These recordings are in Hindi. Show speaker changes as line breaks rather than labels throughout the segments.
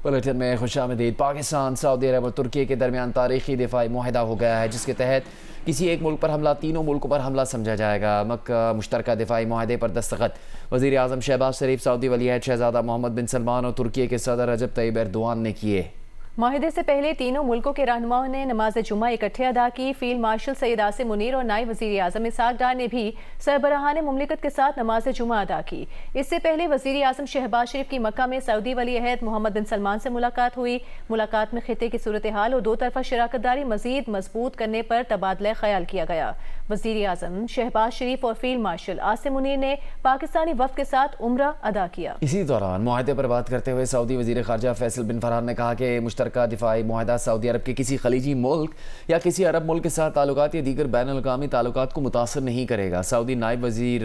बुलेटिन में खुशामदीद। पाकिस्तान, सऊदी अरब और तुर्की के दरमियान तारीखी दिफाई मुआहदा हो गया है, जिसके तहत किसी एक मुल्क पर हमला तीनों मुल्कों पर हमला समझा जाएगा। मक्का मुश्तरका दिफाई मुआहदे पर दस्तखत वज़ीर आज़म शहबाज शरीफ, सऊदी वलीअहद शहजादा मोहम्मद बिन सलमान और तुर्की के सदर रजब तैयब एर्दोआन ने किए।
मुआहदे से पहले तीनों मुल्कों के रहनुमाओं ने नमाज जुमा इकट्ठे अदा की। फील्ड मार्शल सैयद आसिम मुनीर और नायब वज़ीर आज़म इसहाक डार ने भी सरबराहान मुमलिकत के साथ नमाज जुमा अदा की। इससे पहले वज़ीर आज़म शहबाज शरीफ की मक्का में सऊदी वलीअहद मोहम्मद बिन सलमान से मुलाकात हुई। मुलाकात में खित्ते की सूरत हाल और दो तरफा शराकतदारी मजीद मजबूत करने पर तबादला ख्याल किया गया। वज़ीर आज़म शहबाज शरीफ और फील्ड मार्शल आसिम मुनीर ने पाकिस्तानी वफ़द के साथ उम्रा अदा किया।
इसी दौरान मुआहदे पर बात करते हुए सऊदी वज़ीर ख़ारजा फैसल बिन फरहान ने कहा कि मुश्तरका दिफाई मुआहदा सऊदी अरब के किसी खलीजी मुल्क या किसी अरब मुल्क के साथ ताल्लुकात या दीगर बैनुल-अक़वामी ताल्लुकात को मुतासर नहीं करेगा। सऊदी नायब वज़ीर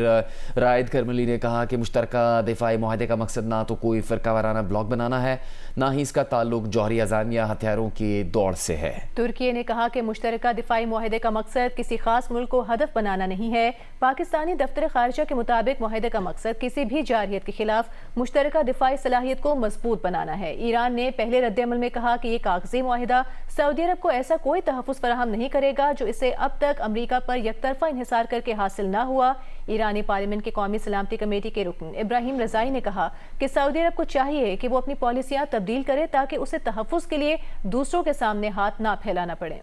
रायद करमली ने कहा कि मुश्तरका दिफाई मुआहदे का मकसद ना तो कोई फ़िरका वाराना ब्लॉक बनाना है, ना ही इसका ताल्लुक जौहरी अज़ाम या हथियारों की दौड़ से है।
तुर्की ने कहा कि मुश्तरका दिफाई मुआहदे का मकसद किसी खास मुल्क को हदफ बनाना नहीं है। पाकिस्तानी दफ्तर ख़ारिजा के मुताबिक मुआहदे का मकसद किसी भी जारहियत के खिलाफ मुश्तरका दिफाई सलाहियत को मजबूत बनाना है। ईरान ने पहले रद्द-ए-अमल में कहा कि ये कागजी मुआहदा सऊदी अरब को ऐसा कोई तहफ़्फ़ुज़ फराहम नहीं करेगा जो इसे अब तक अमरीका पर यकतरफा इंहिसार करके हासिल न हुआ। ईरानी पार्लियामेंट के कौमी सलामती कमेटी के रुकन इब्राहिम रज़ाई ने कहा कि सऊदी अरब को चाहिए कि वो अपनी पॉलिसियाँ तब्दील करे ताकि उसे तहफ़्फ़ुज़ के लिए दूसरों के सामने हाथ ना फैलाना पड़े।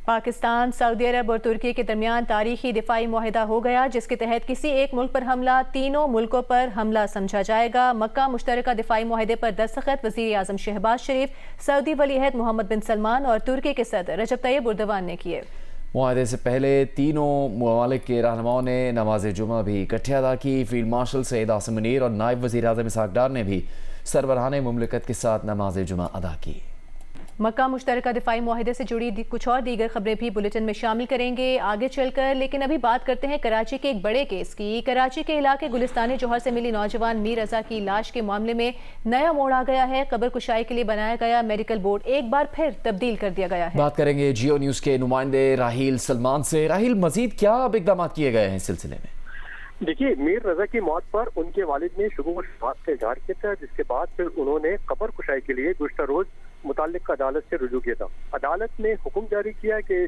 पाकिस्तान, सऊदी अरब और तुर्की के दरमियान तारीखी दिफाई मुआहदा हो गया, जिसके तहत किसी एक मुल्क पर हमला तीनों मुल्कों पर हमला समझा जाएगा। मक्का मुश्तरका दिफाई मुआहदे पर दस्तखत वज़ीर आज़म शहबाज शरीफ, सऊदी वलीअहद मोहम्मद बिन सलमान और तुर्की के सदर रजब तैयब एर्दोआन ने किए।
मुआहदे से पहले तीनों ममालिक के रहनुमाओं ने नमाज जुमा भी इकट्ठे अदा की। फील्ड मार्शल सैयद आसिम मुनीर और नायब वज़ीर आज़म इसहाक डार ने भी सरबराहान मुमलिकत के साथ नमाज जुमा अदा की।
मक्का मुश्तरका दिफाई मुआहदे से जुड़ी कुछ और दीगर खबरें भी बुलेटिन में शामिल करेंगे आगे चलकर, लेकिन अभी बात करते हैं कराची के एक बड़े केस की। कराची के इलाके गुलिस्तानी जौहर से मिली नौजवान मीर रजा की लाश के मामले में नया मोड़ आ गया है। कब्र कुशाई के लिए बनाया गया मेडिकल बोर्ड एक बार फिर तब्दील कर दिया गया है।
बात करेंगे जियो न्यूज़ के नुमाइंदे राहील सलमान से। राहील, मजीद क्या अब इकदाम किए गए हैं इस सिलसिले में?
देखिए, मीर रजा की मौत पर उनके वालिद ने शुगुर से इजहार किया था, जिसके बाद फिर उन्होंने कब्र कुशाई के लिए गुज़श्ता रोज मुताल्लिक़ अदालत से रुजू किया था। अदालत ने हुक्म जारी किया कि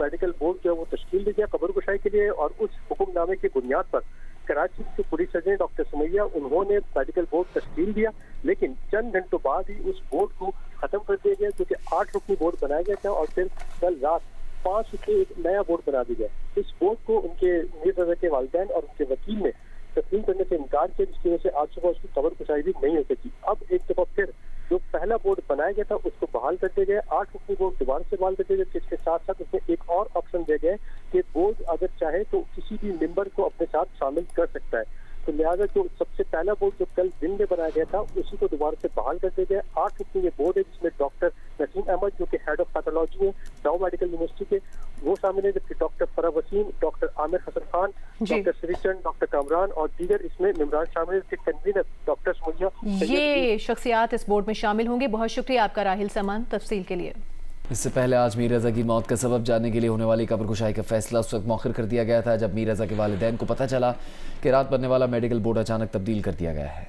मेडिकल बोर्ड जो है वो तश्कील दी जाए कब्र कुशाई के लिए, और उस हुक्मनामे की बुनियाद पर कराची के पुलिस सर्जन डॉक्टर सुमैया उन्होंने मेडिकल बोर्ड तश्कील दिया, लेकिन चंद घंटों बाद ही उस बोर्ड को खत्म कर दिया गया, क्योंकि 8 रुकनी बोर्ड बनाया गया था और फिर कल रात 5 रुकनी एक नया बोर्ड बना दिया गया। इस बोर्ड को उनके मीर रजा के वालिदैन और उनके वकील ने तस्लीम करने से इनकार किया, जिसकी वजह से आज सुबह उसकी कब्र कुशाई भी नहीं हो सकी। अब एक दफा फिर जो पहला बोर्ड बनाया गया था उसको बहाल कर दिया गया। 8 रुकनी बोर्ड दोबारा से बहाल कर दिया गया, जिसके साथ साथ उसमें एक और ऑप्शन दिया गया कि बोर्ड अगर चाहे तो किसी भी मेंबर को अपने साथ शामिल कर सकता है। तो लिहाजा जो सबसे पहला बोर्ड जो कल दिन में बनाया गया था उसी को दोबारा से बहाल कर दिया गया। 8 रुकनी ये बोर्ड है, जिसमें डॉक्टर नसीम अहमद जो कि हेड ऑफ पैथोलॉजी है दाऊ मेडिकल यूनिवर्सिटी के, वो शामिल है, जबकि doctor Farah Waseem, doctor Aamir Hasan Khan, doctor Shrichand, doctor Kamran और दीगर इसमें मेंबरान शामिल है। कन्वीनर डॉक्टर सुमैया, ये
शख्सियात इस बोर्ड में शामिल होंगे। बहुत शुक्रिया आपका राहिल सलमान तफसील के लिए।
इससे पहले आज मीर रजा की मौत का सबब जानने के लिए होने वाली कब्र कुशाई का फैसला उस वक्त मौखर कर दिया गया था जब मीर रजा के वालिदैन को पता चला कि रात बनने वाला मेडिकल बोर्ड अचानक तब्दील कर दिया गया है।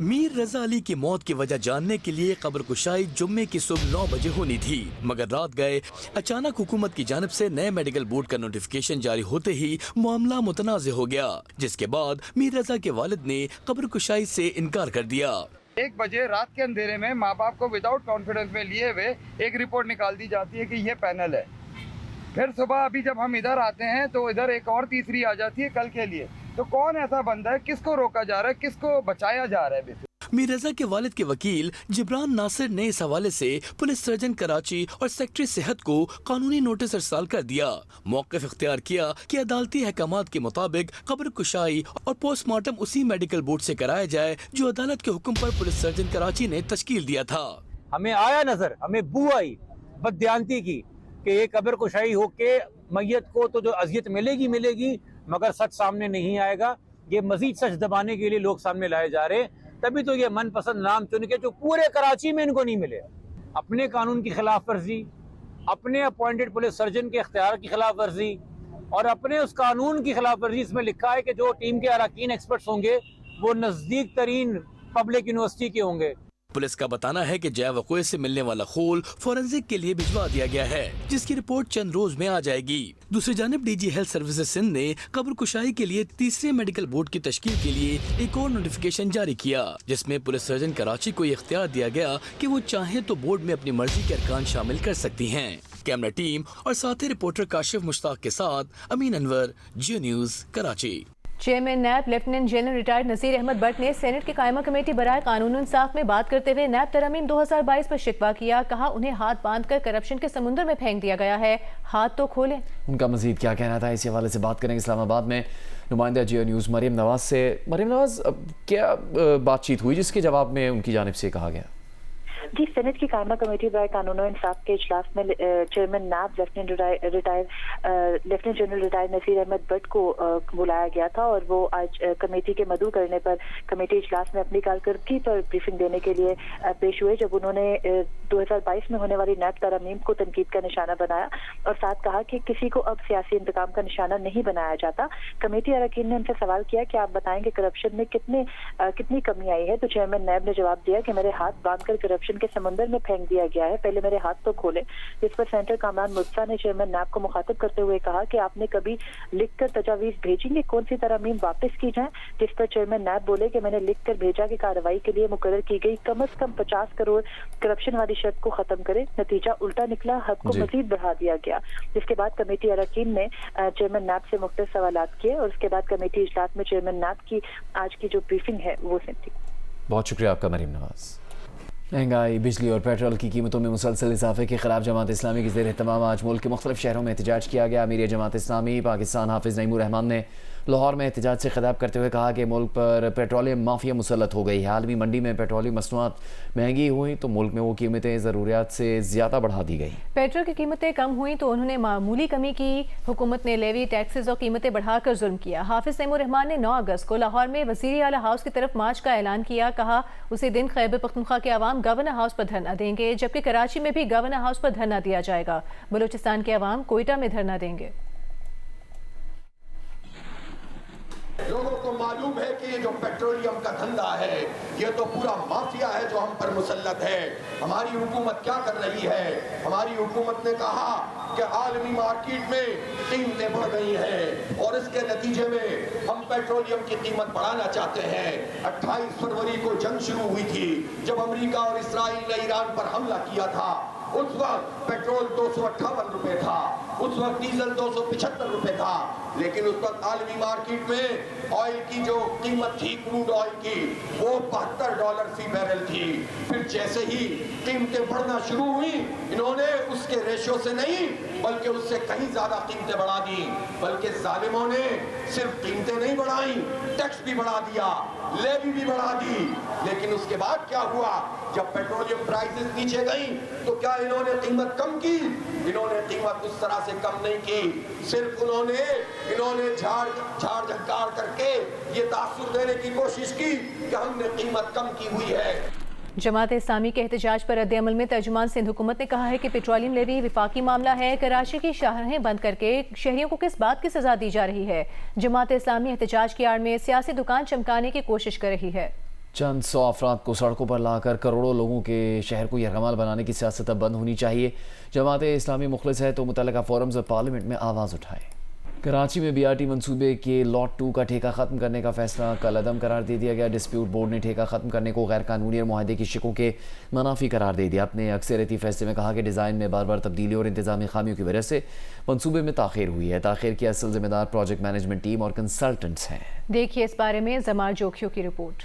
मीर रजा अली की मौत की वजह जानने के लिए कब्र कुशाई जुम्मे की सुबह 9 बजे होनी थी, मगर रात गए अचानक हुकूमत की जानिब से नए मेडिकल बोर्ड का नोटिफिकेशन जारी होते ही मामला मुतनाज़ हो गया, जिसके बाद मीर रजा के वालिद ने कब्र कुशाई से इनकार कर दिया।
1 बजे रात के अंधेरे में माँ बाप को विदाउट कॉन्फिडेंस में लिए हुए एक रिपोर्ट निकाल दी जाती है कि ये पैनल है। फिर सुबह अभी जब हम इधर आते हैं तो इधर एक और तीसरी आ जाती है कल के लिए। तो कौन ऐसा बंदा है, किसको रोका जा रहा है, किसको बचाया जा रहा है?
मीर रजा के वालिद के वकील जिब्रान नासिर ने इस हवाले से पुलिस सर्जन कराची और सेक्रेटरी सेहत को कानूनी नोटिस अरसाल कर दिया। मौक़िफ़ इख्तियार किया कि अदालती अहकामात के मुताबिक कब्र कुशाई और पोस्टमार्टम उसी मेडिकल बोर्ड से कराया जाए जो अदालत के हुक्म पर पुलिस सर्जन कराची ने तश्कील दिया था।
हमें आया नजर, हमें बू आई बददियानती की कि ये कब्र कुशाई होके मैयत को तो जो अजियत मिलेगी मिलेगी, मगर सच सामने नहीं आएगा। ये मजीद सच दबाने के लिए लोग सामने लाए जा रहे हैं, तभी तो ये मनपसंद नाम चुन के जो पूरे कराची में इनको नहीं मिले। अपने कानून की खिलाफ वर्जी, अपने अपॉइंटेड पुलिस सर्जन के इख्तियार की खिलाफ वर्जी और अपने उस कानून की खिलाफ वर्जी। इसमें लिखा है कि जो टीम के अरकान एक्सपर्ट्स होंगे वो नज़दीक तरीन पब्लिक यूनिवर्सिटी के होंगे।
पुलिस का बताना है कि जय वक़ुए से मिलने वाला खून फोरेंसिक के लिए भिजवा दिया गया है, जिसकी रिपोर्ट चंद रोज में आ जाएगी। दूसरी जानिब डीजी हेल्थ सर्विसेज सिंध ने कब्र कुशाई के लिए तीसरे मेडिकल बोर्ड की तश्कील के लिए एक और नोटिफिकेशन जारी किया, जिसमें पुलिस सर्जन कराची को इख्तियार दिया गया कि वो चाहे तो बोर्ड में अपनी मर्जी के अरकान शामिल कर सकती हैं। कैमरा टीम और साथी रिपोर्टर काशिफ मुश्ताक के साथ Amin Anwar, Geo news, Karachi.
Chairman NAB lieutenant general retired Naseer Ahmed Bhatt ने सेनेट की कायमा कमेटी बराए कानून इंसाफ में बात करते हुए नैब तरमीम 2022 पर शिकवा किया। कहा उन्हें हाथ बांधकर करप्शन के समुद्र में फेंक दिया गया है, हाथ तो खोलें।
उनका मजीद क्या कहना था, इसी हवाले से बात करेंगे इस्लामाबाद में नुमाइंदा जियो न्यूज़ मरियम नवाज से। मरियम नवाज, क्या बातचीत हुई जिसके जवाब में उनकी जानिब से कहा गया?
जी, सेनेट की कायमा कमेटी बराए कानून और इंसाफ के इजलास में chairman NAB lieutenant general retired Naseer Ahmed Bhatt को बुलाया गया था और वो आज कमेटी के मदऊ करने पर कमेटी इजलास में अपनी कारकर्दगी पर ब्रीफिंग देने के लिए पेश हुए, जब उन्होंने 2022 में होने वाली नैब तरमीम को तनकीद का निशाना बनाया और साथ कहा कि किसी को अब सियासी इंतकाम का निशाना नहीं बनाया जाता। कमेटी अरकान ने उनसे सवाल किया कि आप बताएंगे करप्शन में कितनी कमी आई है, तो चेयरमैन नैब ने जवाब दिया कि मेरे हाथ बांधकर करप्शन के समुंदर में फेंक दिया गया है, पहले मेरे हाथ तो खोले। जिस पर सेनेटर कामरान मुर्तजा ने चेयरमैन नैब को मुखातिब करते हुए कहा कि आपने कभी लिखकर तजावीज भेजी कि कौन सी तरमीम वापस की जाए, जिस पर चेयरमैन नैब बोले कि मैंने लिखकर भेजा कि कार्रवाई के लिए मुकर्रर की गई कम अज कम 50 करोड़ करप्शन वाली शर्त को खत्म करे। नतीजा उल्टा निकला, हद को मजीद बढ़ा दिया गया। जिसके बाद कमेटी अरकान ने चेयरमैन नैब से मुख्तलिफ सवालात किए और उसके बाद कमेटी इजलास में चेयरमैन नैब की आज की जो ब्रीफिंग है वो सुनी।
बहुत शुक्रिया आपका मरीम नवाज। महंगाई, बिजली और पेट्रोल की कीमतों में मुसलसल इजाफे के खिलाफ जमात इस्लामी के ज़ेर एहतमाम आज मुल्क के मुख्तलिफ शहरों में एहतजाज किया गया। अमीर जमात इस्लामी पाकिस्तान हाफिज़ नईमुर रहमान ने लाहौर में एहतजाज से खिताब करते हुए कहा कि मुल्क पर पेट्रोलियम माफिया मुसलत हो गई है। आलमी मंडी में पेट्रोलियम मसनूआत महंगी हुई तो मुल्क में वो कीमतें ज़रूरियात से ज़्यादा बढ़ा दी गई।
पेट्रोल की कीमतें कम हुई तो उन्होंने मामूली कमी की। हुकूमत ने लेवी, टैक्सेस और कीमतें बढ़ाकर जुल्म किया। हाफिज़ नईमुर रहमान ने 9 अगस्त को लाहौर में वज़ीर आला हाउस की तरफ मार्च का ऐलान किया। कहा उसी दिन खैबर पख्तूनख्वा के अवाम गवर्नर हाउस पर धरना देंगे, जबकि कराची में भी गवर्नर हाउस पर धरना दिया जाएगा। बलूचिस्तान के अवाम कोयटा में धरना देंगे।
लोगों को मालूम है कि ये जो पेट्रोलियम का धंधा है ये तो पूरा माफिया है जो हम पर मुसल्लत है। हमारी हुकूमत क्या कर रही है? हमारी हुकूमत ने कहा कि आलमी मार्केट में कीमतें बढ़ गई हैं और इसके नतीजे में हम पेट्रोलियम की कीमत बढ़ाना चाहते हैं। 28 फरवरी को जंग शुरू हुई थी जब अमेरिका और इस्राइल ने ईरान पर हमला किया था। उस वक्त पेट्रोल 258 रुपए था, उस वक्त डीजल 275 रुपए था, लेकिन उस वक्त आलमी मार्केट में ऑयल की जो कीमत थी क्रूड ऑयल की वो $72 फी बैरल थी। फिर जैसे ही कीमतें बढ़ना शुरू हुई इन्होंने उसके रेशो से नहीं बल्कि उससे कहीं ज्यादा कीमतें बढ़ा दी। बल्कि जालिमों ने सिर्फ कीमतें नहीं बढ़ाई, टैक्स भी बढ़ा दिया, लेवी भी बढ़ा दी। लेकिन उसके बाद क्या हुआ? जब पेट्रोलियम प्राइसेस नीचे गई तो क्या इन्होंने कीमत कम की? इन्होंने कीमत उस तरह से कम नहीं की, सिर्फ इन्होंने झाड़ झंकार करके ये तासुर देने की कोशिश की कि हमने कीमत कम की हुई है।
जमात इस्लामी के एहतजाज पर रद्द-ए-अमल में तर्जुमान सिंध हुकूमत ने कहा है कि पेट्रोलियम लेवी विफाकी मामला है। कराची की शाहराहें बंद करके शहरियों को किस बात की सजा दी जा रही है? जमात इस्लामी एहतजाज की आड़ में सियासी दुकान चमकाने की कोशिश कर रही है।
चंद 100 अफराद को सड़कों पर लाकर करोड़ों लोगों के शहर को यरगमाल बनाने की सियासत अब बंद होनी चाहिए। जमात इस्लामी मुखलिस है तो मुतल्लिका फोरम्स और पार्लियामेंट में आवाज़ उठाए। कराची में BRT मंसूबे के लॉट 2 का ठेका ख़त्म करने का फैसला कल अदम करार दे दिया गया। डिस्प्यूट बोर्ड ने ठेका ख़त्म करने को गैर कानूनी और मुआहदे की शिकों के मनाफी करार दे दिया। अपने अक्सरियती फैसले में कहा कि डिज़ाइन में बार बार तब्दीली और इंतज़ामी खामियों की वजह से मंसूबे में ताख़ीर हुई है। ताख़ीर की असल जिम्मेदार प्रोजेक्ट मैनेजमेंट टीम और कंसल्टेंट्स हैं।
देखिए इस बारे में जमार जोखियों की रिपोर्ट।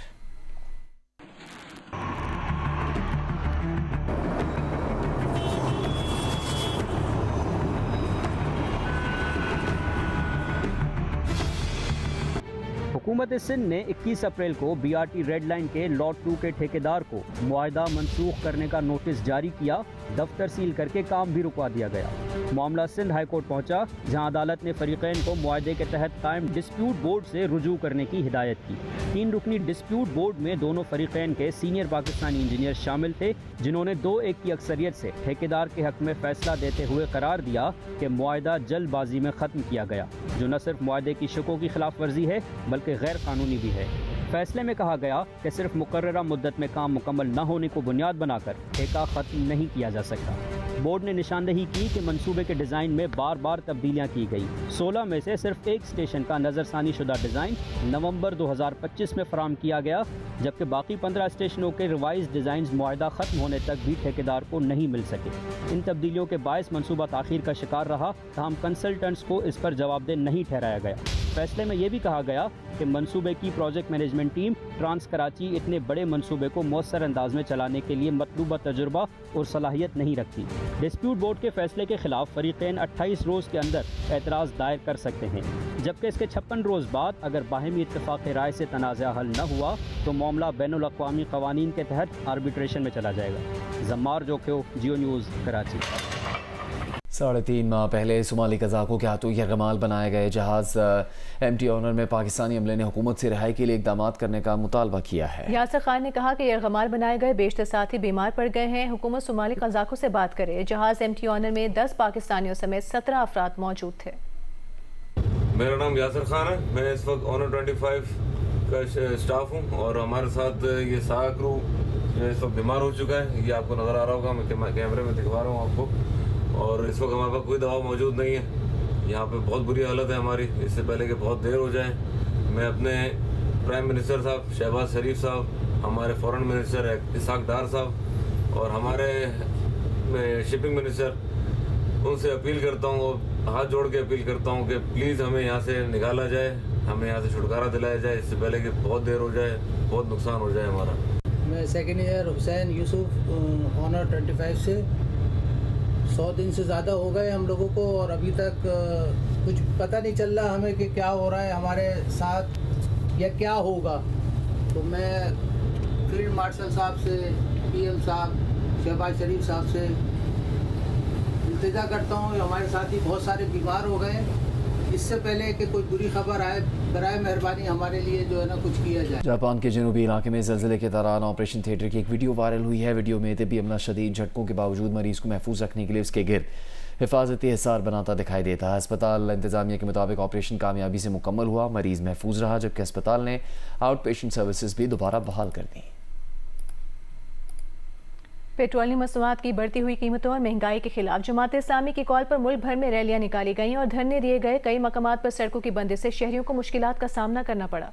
हुकूमत सिंध ने 21 अप्रैल को BRT रेड लाइन के लॉट 2 के ठेकेदार को मुआहदा मनसूख करने का नोटिस जारी किया। दफ्तर सील करके काम भी रुकवा दिया गया। मामला सिंध हाई कोर्ट पहुंचा, जहां अदालत ने फरीकैन को मुआहदे के तहत कायम डिस्प्यूट बोर्ड से रुजू करने की हिदायत की। 3 रुकनी डिस्प्यूट बोर्ड में दोनों फरीकैन के सीनियर पाकिस्तानी इंजीनियर शामिल थे, जिन्होंने 2-1 की अक्सरियत से ठेकेदार के हक में फैसला देते हुए करार दिया कि मुआहदा जल्दबाजी में ख़त्म किया गया, जो न सिर्फ मुआहदे की शिकों की खिलाफ वर्जी है बल्कि गैर कानूनी भी है। फैसले में कहा गया कि सिर्फ मुकर्ररा मुद्दत में काम मुकम्मल न होने को बुनियाद बनाकर ठेका खत्म नहीं किया जा सकता। बोर्ड ने निशानदही की कि मंसूबे के डिज़ाइन में बार बार तब्दीलियां की गई। 16 में से सिर्फ एक स्टेशन का नज़रसानी शुदा डिज़ाइन नवंबर 2025 में फराम किया गया, जबकि बाकी 15 स्टेशनों के रिवाइज डिज़ाइन मुआहदा ख़त्म होने तक भी ठेकेदार को नहीं मिल सके। इन तब्दीलियों के बायस मंसूबा ताख़ीर का शिकार रहा, तमाम कंसल्टेंट्स को इस पर जवाबदेह नहीं ठहराया गया। फैसले में यह भी कहा गया कि मंसूबे की project management team trans Karachi इतने बड़े मंसूबे को मौसर अंदाज में चलाने के लिए मतलूबा तजुर्बा और सलाहियत नहीं रखती। डिस्प्यूट बोर्ड के फैसले के खिलाफ फरीक़ैन 28 रोज़ के अंदर एतराज़ दायर कर सकते हैं, जबकि इसके 56 रोज़ बाद अगर बाहमी इत्तेफाक राय से तनाज़ा हल न हुआ तो मामला बैनुल अक़वामी क़वानीन के तहत आर्बिट्रेशन में चला जाएगा। जम्मार जोखियो, जियो न्यूज़, कराची।
3.5 माह पहले सोमाली कज़ाकों के हाथों यरगमाल बनाए गए जहाज़ एम्प्टी ऑनर में पाकिस्तानी अमले ने हुकूमत से रिहाई के लिए इक़दाम करने का मुतालबा किया है।
यासर खान ने कहा कि यरगमाल बनाए गए बेशतर साथी बीमार पड़ गए हैं। हुकूमत सोमाली कज़ाकों से बात करे। जहाज़ एम्प्टी ऑनर में 10 पाकिस्तानियों समेत 17 अफराद मौजूद थे।
मेरा नाम यासर खान है। मैं इस वक्त ऑनर 25 का स्टाफ हूँ और हमारे साथ ये सारा क्रू इस वक्त बीमार हो चुका है। ये आपको नज़र आ रहा होगा, मैं कैमरे में दिखवा रहा हूँ आपको। और इस वक्त हमारे पास कोई दवा मौजूद नहीं है। यहाँ पे बहुत बुरी हालत है हमारी। इससे पहले कि बहुत देर हो जाए, मैं अपने प्राइम मिनिस्टर साहब शहबाज शरीफ साहब, हमारे फॉरेन मिनिस्टर इसाक डार साहब और हमारे शिपिंग मिनिस्टर, उनसे अपील करता हूँ और हाथ जोड़ के अपील करता हूँ कि प्लीज़ हमें यहाँ से निकाला जाए, हमें यहाँ से छुटकारा दिलाया जाए, इससे पहले कि बहुत देर हो जाए, बहुत नुकसान हो जाए हमारा।
मैं second year Hussain Yousuf honour 25 से 100 दिन से ज़्यादा हो गए हम लोगों को और अभी तक कुछ पता नहीं चल रहा हमें कि क्या हो रहा है हमारे साथ या क्या होगा। तो मैं फील्ड मार्शल साहब से, PM साहब, शहबाज शरीफ साहब से इंतज़ार करता हूँ। हमारे साथी बहुत सारे बीमार हो गए। इससे पहले कि कोई बुरी खबर आए, बराए मेहरबानी हमारे लिए जो है ना कुछ किया जाए।
जापान के जनूबी इलाके में ज़लज़ले के दौरान ऑपरेशन थिएटर की एक वीडियो वायरल हुई है। वीडियो में तिब्बी अमला शदीद झटकों के बावजूद मरीज़ को महफूज रखने के लिए उसके गिर्द हिफाजती हिसार बनाता दिखाई देता है। अस्पताल इंतजामिया के मुताबिक ऑपरेशन कामयाबी से मुकम्मल हुआ, मरीज़ महफूज रहा, जबकि अस्पताल ने आउट पेशेंट सर्विसेज भी दोबारा बहाल कर दी।
पेट्रोलियम मसनूआत की बढ़ती हुई कीमतों और महंगाई के खिलाफ जमात इस्लामी की कॉल पर मुल्क भर में रैलियां निकाली गईं और धरने दिए गए। कई मकामात पर सड़कों की बंदी से शहरियों को मुश्किलात का सामना करना पड़ा।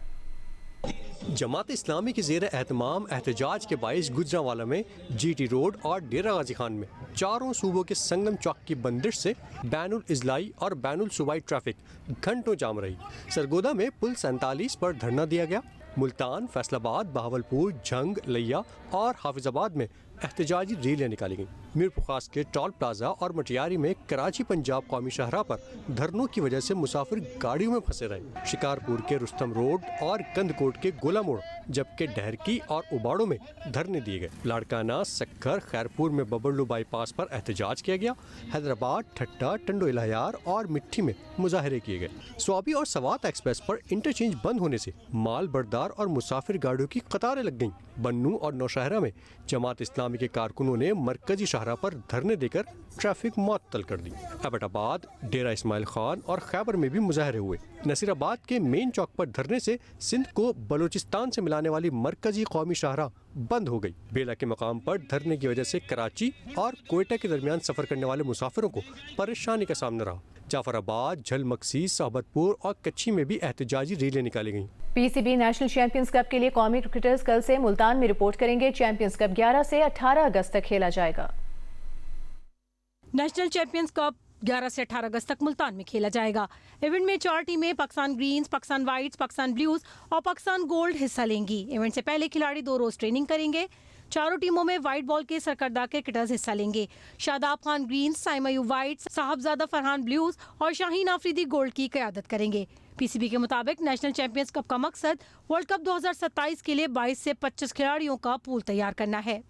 जमात इस्लामी के ज़ेर एहतमाम एहतजाज के बाइस गुजरांवाला में, GT रोड और डेरा गाजी खान में चारों सूबों के संगम चौक की बंदिश से बैनुल इजलाई और बैनुल सूबाई ट्रैफिक घंटों जाम रही। सरगोदा में पुल 47 पर धरना दिया गया। मुल्तान, फैसलाबाद, बहावलपुर, झंग, लिया और हाफिजाबाद में एहतजाजी रैलियां निकाली गईं। मीरपुर खास के टोल प्लाजा और मटियारी में कराची पंजाब कौमी शाहराह पर धरनों की वजह से मुसाफिर गाड़ियों में फंसे रहे। शिकारपुर के रुस्तम रोड और कंदकोट के गोला मोड़, जबकि डहरकी और उबाड़ों में धरने दिए गए। लाड़काना, सक्खर, खैरपुर में बबरलू बाईपास पर एहतजाज किया गया। हैदराबाद, ठट्टा, टंडो इलाहार और मिट्टी में मुजाहरे किए गए। स्वाबी और सवात एक्सप्रेस पर इंटरचेंज बंद होने से माल बरदार और मुसाफिर गाड़ियों की कतारें लग गईं। बन्नू और नौशहरा में जमात इस्लामी के कारकुनों ने मरकजी शाहराह पर धरने देकर ट्रैफिक मुअत्तल कर दी। एबटाबाद, डेरा इस्माइल खान और खैबर में भी मुजाहरे हुए। नसीराबाद के मेन चौक पर धरने से सिंध को बलूचिस्तान से मिलाने वाली मरकजी कौमी शाहराह बंद हो गई। बेला के मकाम पर धरने की वजह से कराची और कोयटा के दरमियान सफर करने वाले मुसाफिरों को परेशानी का सामना रहा। जाफराबाद, झलमक्सी, साहबतपुर और कच्ची में भी एहतजाजी रैलियां निकाली गईं।
PCB नेशनल चैंपियंस कप के लिए कौमी क्रिकेटर्स कल से मुल्तान में रिपोर्ट करेंगे। चैंपियंस कप 11 से 18 अगस्त तक खेला जाएगा।
नेशनल चैंपियंस कप 11 से 18 अगस्त तक मुल्तान में खेला जाएगा। इवेंट में 4 टीमें Pakistan greens, Pakistan whites, Pakistan blues और पाकिस्तान गोल्ड हिस्सा लेंगी। इवेंट से पहले खिलाड़ी 2 रोज ट्रेनिंग करेंगे। चारों टीमों में व्हाइट बॉल के सरकर्दा क्रिकेटर्स हिस्सा लेंगे। Shadab Khan greens, Saima whites, Sahibzada Farhan blues और शाहीन आफरीदी गोल्ड की क़यादत करेंगे। PCB के मुताबिक नेशनल चैंपियंस कप का मकसद वर्ल्ड कप 2027 के लिए 22 से 25 खिलाड़ियों का पूल तैयार करना है।